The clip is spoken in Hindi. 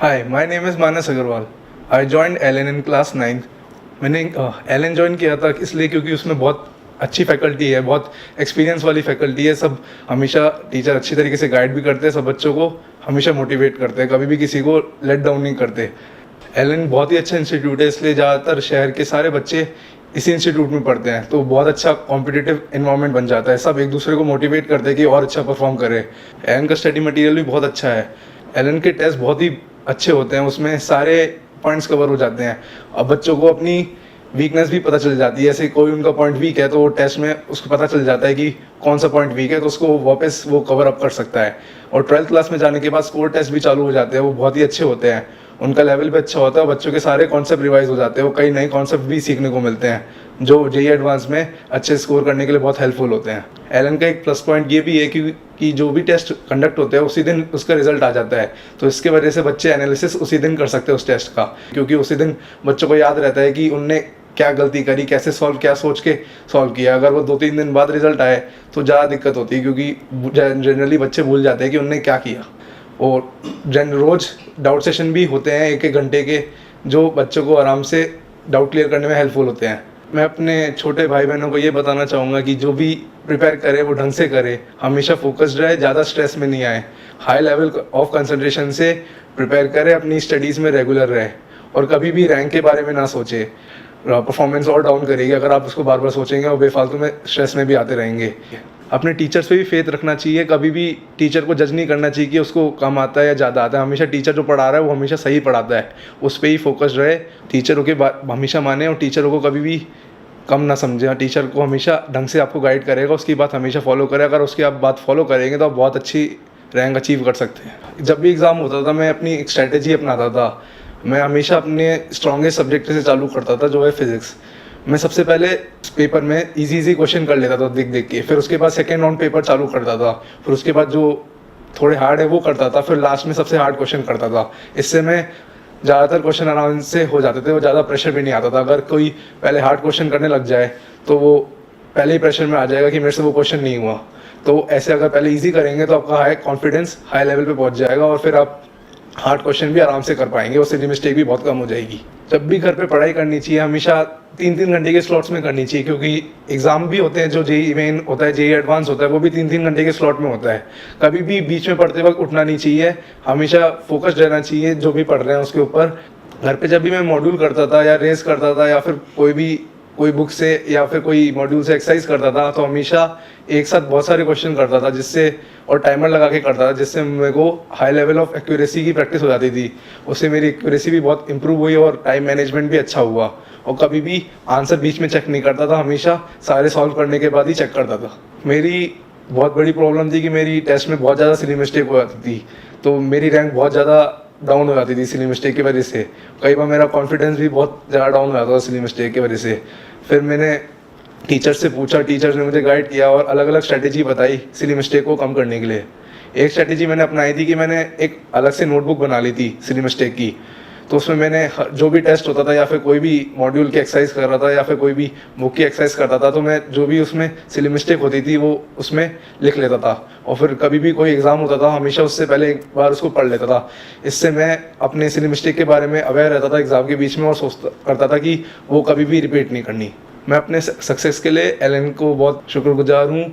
Hi, my name is Manas Agarwal. I joined LN in class 9th. मैंने LN ज्वाइन किया था इसलिए क्योंकि उसमें बहुत अच्छी फैकल्टी है, बहुत एक्सपीरियंस वाली फैकल्टी है। सब हमेशा टीचर अच्छी तरीके से गाइड भी करते हैं, सब बच्चों को हमेशा मोटिवेट करते हैं, कभी भी किसी को लेट डाउन नहीं करते। LN बहुत ही अच्छा इंस्टीट्यूट है, इसलिए ज़्यादातर शहर के सारे बच्चे इसी इंस्टीट्यूट में पढ़ते हैं, तो बहुत अच्छा कॉम्पिटिटिव इन्वायरमेंट बन जाता है। सब एक दूसरे को मोटिवेट करते हैं कि और अच्छा परफॉर्म करे। LN का स्टडी मटेरियल भी बहुत अच्छा है। LN के टेस्ट बहुत ही अच्छे होते हैं, उसमें सारे पॉइंट्स कवर हो जाते हैं। अब बच्चों को अपनी वीकनेस भी पता चल जाती है, ऐसे कोई उनका पॉइंट वीक है तो वो टेस्ट में उसको पता चल जाता है कि कौन सा पॉइंट वीक है, तो उसको वापस वो कवर अप कर सकता है। और 12th क्लास में जाने के बाद स्कोर टेस्ट भी चालू हो जाते हैं, वो बहुत ही अच्छे होते हैं, उनका लेवल भी अच्छा होता है, बच्चों के सारे कॉन्सेप्ट रिवाइज हो जाते हैं, वो कई नए कॉन्सेप्ट भी सीखने को मिलते हैं जो JEE एडवांस में अच्छे स्कोर करने के लिए बहुत हेल्पफुल होते हैं। LN का एक प्लस पॉइंट ये भी है कि जो भी टेस्ट कंडक्ट होते हैं उसी दिन उसका रिजल्ट आ जाता है, तो इसके वजह से बच्चे एनालिसिस उसी दिन कर सकते हैं उस टेस्ट का, क्योंकि उसी दिन बच्चों को याद रहता है कि उनने क्या गलती करी, कैसे सॉल्व, क्या सोच के सॉल्व किया। अगर वो 2-3 दिन बाद रिजल्ट आए तो ज़्यादा दिक्कत होती है, क्योंकि जनरली बच्चे भूल जाते हैं कि उनने क्या किया। और रोज़ डाउट सेशन भी होते हैं 1-1 घंटे के, जो बच्चों को आराम से डाउट क्लियर करने में हेल्पफुल होते हैं। मैं अपने छोटे भाई बहनों को ये बताना चाहूँगा कि जो भी प्रिपेयर करे वो ढंग से करे, हमेशा फोकस्ड रहे, ज़्यादा स्ट्रेस में नहीं आए, हाई लेवल ऑफ कंसंट्रेशन से प्रिपेयर करे, अपनी स्टडीज़ में रेगुलर रहे और कभी भी रैंक के बारे में ना सोचे। परफॉर्मेंस और डाउन करेगी अगर आप उसको बार बार सोचेंगे और बेफालतू में स्ट्रेस में भी आते रहेंगे। अपने टीचर्स पे भी फेथ रखना चाहिए, कभी भी टीचर को जज नहीं करना चाहिए कि उसको कम आता है या ज़्यादा आता है। हमेशा टीचर जो पढ़ा रहा है वो हमेशा सही पढ़ाता है, उस पर ही फोकस रहे, टीचरों की बात हमेशा माने और टीचरों को कभी भी कम ना समझें। टीचर को हमेशा ढंग से आपको गाइड करेगा, उसकी बात हमेशा फॉलो करें। अगर उसकी आप बात फॉलो करेंगे तो आप बहुत अच्छी रैंक अचीव कर सकते हैं। जब भी एग्ज़ाम होता था मैं अपनी एक स्ट्रैटेजी अपनाता था। मैं हमेशा अपने स्ट्रॉन्गेस्ट सब्जेक्ट से चालू करता था, जो है फिज़िक्स। मैं सबसे पहले पेपर में इजी क्वेश्चन कर लेता था देख देख के, फिर उसके बाद सेकेंड राउंड पेपर चालू करता था, फिर उसके बाद जो थोड़े हार्ड है वो करता था, फिर लास्ट में सबसे हार्ड क्वेश्चन करता था। इससे मैं ज़्यादातर क्वेश्चन आराम से हो जाते थे, वो ज़्यादा प्रेशर भी नहीं आता था। अगर कोई पहले हार्ड क्वेश्चन करने लग जाए तो वो पहले ही प्रेशर में आ जाएगा कि मेरे से वो क्वेश्चन नहीं हुआ। तो ऐसे अगर पहले ईजी करेंगे तो आपका हाई कॉन्फिडेंस हाई लेवल पे पहुंच जाएगा और फिर आप हार्ड क्वेश्चन भी आराम से कर पाएंगे, उससे मिस्टेक भी बहुत कम हो जाएगी। जब भी घर पे पढ़ाई करनी चाहिए हमेशा 3-3 घंटे के स्लॉट्स में करनी चाहिए, क्योंकि एग्जाम भी होते हैं, जो JEE मेन होता है, JEE एडवांस होता है, वो भी 3-3 घंटे के स्लॉट में होता है। कभी भी बीच में पढ़ते वक्त उठना नहीं चाहिए, हमेशा फोकस्ड रहना चाहिए जो भी पढ़ रहे हैं उसके ऊपर। घर पे जब भी मैं मॉड्यूल करता था या रेस करता था या फिर कोई बुक से या फिर कोई मॉड्यूल से एक्सरसाइज करता था, तो हमेशा एक साथ बहुत सारे क्वेश्चन करता था, जिससे और टाइमर लगा के करता था, जिससे मेरे को हाई लेवल ऑफ एक्यूरेसी की प्रैक्टिस हो जाती थी। उससे मेरी एक्यूरेसी भी बहुत इंप्रूव हुई और टाइम मैनेजमेंट भी अच्छा हुआ। और कभी भी आंसर बीच में चेक नहीं करता था, हमेशा सारे सॉल्व करने के बाद ही चेक करता था। मेरी बहुत बड़ी प्रॉब्लम थी कि मेरी टेस्ट में बहुत ज़्यादा सिली मिस्टेक हो जाती थी, तो मेरी रैंक बहुत ज़्यादा डाउन हो जाती थी सिली मिस्टेक की वजह से। कई बार मेरा कॉन्फिडेंस भी बहुत ज़्यादा डाउन हो जाता था सिली मिस्टेक की वजह से। फिर मैंने टीचर से पूछा, टीचर्स ने मुझे गाइड किया और अलग अलग स्ट्रैटेजी बताई सिली मिस्टेक को कम करने के लिए। एक स्ट्रैटेजी मैंने अपनाई थी कि मैंने एक अलग से नोटबुक बना ली थी सिली मिस्टेक की, तो उसमें मैंने जो भी टेस्ट होता था या फिर कोई भी मॉड्यूल की एक्सरसाइज कर रहा था या फिर कोई भी बुक की एक्सरसाइज करता था, तो मैं जो भी उसमें सिली मिस्टेक होती थी वो उसमें लिख लेता था। और फिर कभी भी कोई एग्जाम होता था हमेशा उससे पहले एक बार उसको पढ़ लेता था। इससे मैं अपने सिली मिस्टेक के बारे में अवेयर रहता था एग्जाम के बीच में और सोचता करता था कि वो कभी भी रिपीट नहीं करनी। मैं अपने सक्सेस के लिए LN को बहुत शुक्रगुजार हूँ।